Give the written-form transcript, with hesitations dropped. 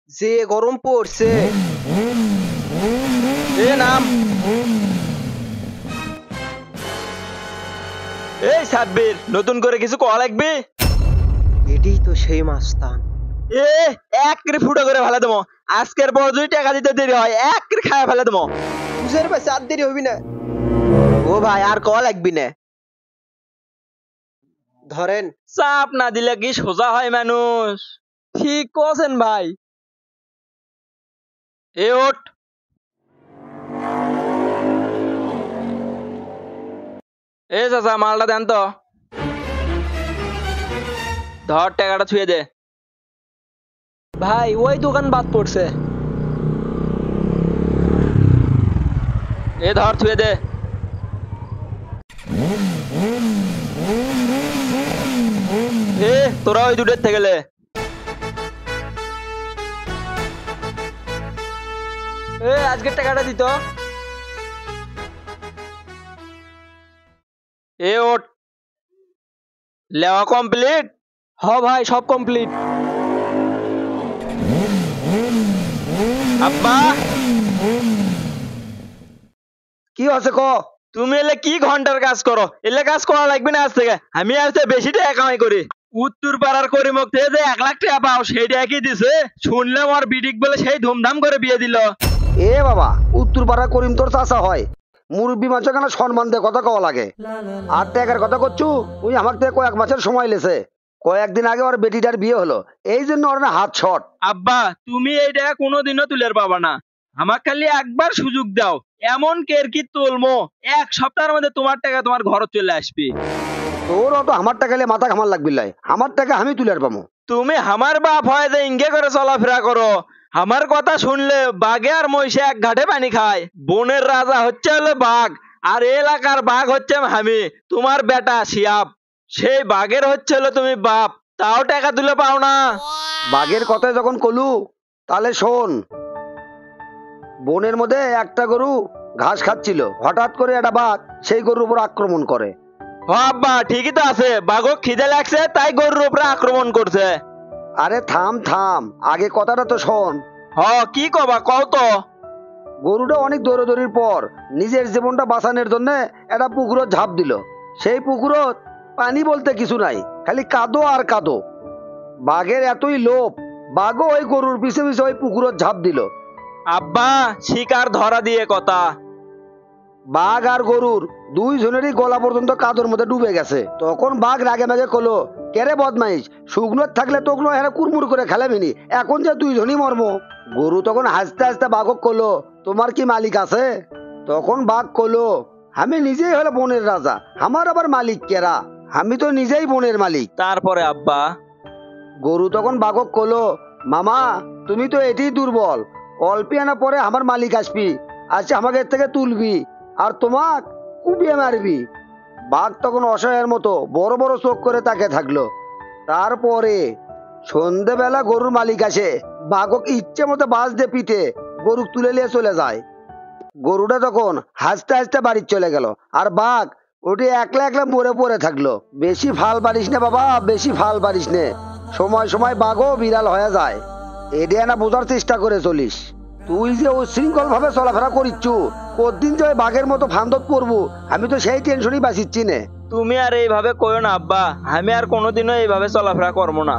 যে গরম পড়ছে। এ নাম এই সাব্বির, নতুন করে কিছু কল লাগবে? এটাই তো সেই মাস্তান। এ এক করে ফুটো করে ফেলে দেবো। আজকের পর যদি টাকা দিতে দেরি হয় এক করে খায় ফেলে দেবো। বুঝের ভাই চার দেরি হবি না। ও ভাই আর কল লাগবি না, ধরেন। চাপ না দিলে কি সোজা হয় মানুষ? ঠিক করছেন ভাই। এ ওঠ। এ চাচা মালটা দেন তো। ধর টাকাটা ছুঁয়ে দে। ভাই ওই দোকান বাদ পড়ছে। এ ধর ছুঁয়ে দে। এ তোরা ওই দুটোর থেকে গেলে এ আজকের টাকাটা দিত। এ ওঠ। লেওয়া কমপ্লিট? হ ভাই সব কমপ্লিট। আব্বা কি আছে ক? তুমি এলে কি ঘন্টার কাজ করো? এলে কাজ করা লাগবে না আজ থেকে। আমি আজকে বেশি টাকা কামাই করি। উত্তর পাড়ার করিমক থেকে যে 1 লাখ টাকা পাও সেই টাকা কি দিছে? শুনলাম ওর বিটিক বলে সেই ধুমধাম করে বিয়ে দিল। এ বাবা, উত্তর পাড়া করিম তোর চাচা হয়। মুরব্বী মানুষ কেন সম্মান দিয়ে কথা কওয়া লাগে। আর টাকার কথা করছু, ওই আমার থেকে কয়েক মাসের সময় লেছে। কয়েকদিন আগে ওর বেটিটার বিয়ে হলো, এই জন্য ওর না হাত শর্ট। আব্বা তুমি এই টাকা কোনোদিনও তুলের পাবা না। আমার খালি একবার সুযোগ দাও, এমন কেরকি তুলমো 1 সপ্তাহের মধ্যে তোমার টাকা তোমার ঘর চলে আসবে। তোর অত আমার টাকা নিয়ে মাথা ঘামার লাগবি লাই, আমার টাকা আমি তুলে পাবো। তুমি আমার বাপ হয় যে ইঙ্গে করে চলাফেরা করো। আমার কথা শুনলে বাঘে আর মহিষে এক ঘাটে পানি খায়। বনের রাজা হচ্ছে হলো বাঘ, আর এলাকার বাঘ হচ্ছে আমি, তোমার বেটা শিয়াব। সেই বাঘের হচ্ছে হলো তুমি বাপ, তাও টাকা তুলে পাও না। বাঘের কথায় যখন কলু, তাহলে শোন। বনের মধ্যে একটা গরু ঘাস খাচ্ছিল, হঠাৎ করে একটা বাঘ সেই গরুর উপর আক্রমণ করে। হ আব্বা ঠিকই তো আছে, বাঘক খিদে লাগছে তাই গরুর উপরে আক্রমণ করছে। আরে থাম থাম, আগে কথাটা তো শোন। হ কি কবা কও তো। গরুটা অনেক দৌড়াদৌড়ির পর নিজের জীবনটা বাঁচানোর জন্য একটা পুকুরত ঝাঁপ দিল। সেই পুকুরত পানি বলতে কিছু নাই, খালি কাদো আর কাদো। বাঘের এতই লোভ, বাঘও ওই গরুর পিছে পিছে ওই পুকুরত ঝাঁপ দিল। আব্বা শিকার ধরা দিয়ে কথা। বাঘ আর গরুর দুইজনেরই গলা পর্যন্ত কাদোর মধ্যে ডুবে গেছে। তখন বাঘ রাগে মাগে কলো, কেরে বদমাইশ, শুকনো থাকলে তোগুলো এরা কুরমুর করে খেলামিনি, এখন যে দুইজনই মর্ম। গরু তখন হাসতে হাসতে বাঘক কলো, তোমার কি মালিক আছে? তখন বাঘ কলো, আমি নিজেই হলো বনের রাজা, আমার আবার মালিক কেরা, আমি তো নিজেই বনের মালিক। তারপরে আব্বা গরু তখন বাঘক কলো, মামা তুমি তো এটি দুর্বল, অল্প আনা পরে আমার মালিক আসবি, আচ্ছা আমাকে এর থেকে তুলবি আর তোমাক কুপিয়ে মারবি। বাঘ তখন অসহায়ের মতো বড় বড় চোখ করে তাকে থাকলো। তারপরে সন্ধেবেলা গরুর মালিক আসে, বাঘক ইচ্ছে মতো বাঁশ দিয়ে পিঠে গরু তুলে নিয়ে চলে যায়। গরুটা তখন হাসতে হাসতে বাড়ি চলে গেল, আর বাঘ ওটি একলা একলা মরে পড়ে থাকলো। বেশি ফাল পারিস নে বাবা, বেশি ফাল পারিস নে, সময় সময় বাঘও বিড়াল হয়ে যায়। এডে না বোঝার চেষ্টা করে চলিস। তুই যে উশৃঙ্খল ভাবে চলাফেরা করিচ্ছু, কতদিন যে ওই বাঘের মতো ফান্দত পড়বো আমি তো সেই টেনশনই বাঁচিচ্ছি নে। তুমি আর এইভাবে কইও না আব্বা, আমি আর কোনোদিনও এইভাবে চলাফেরা করবো না।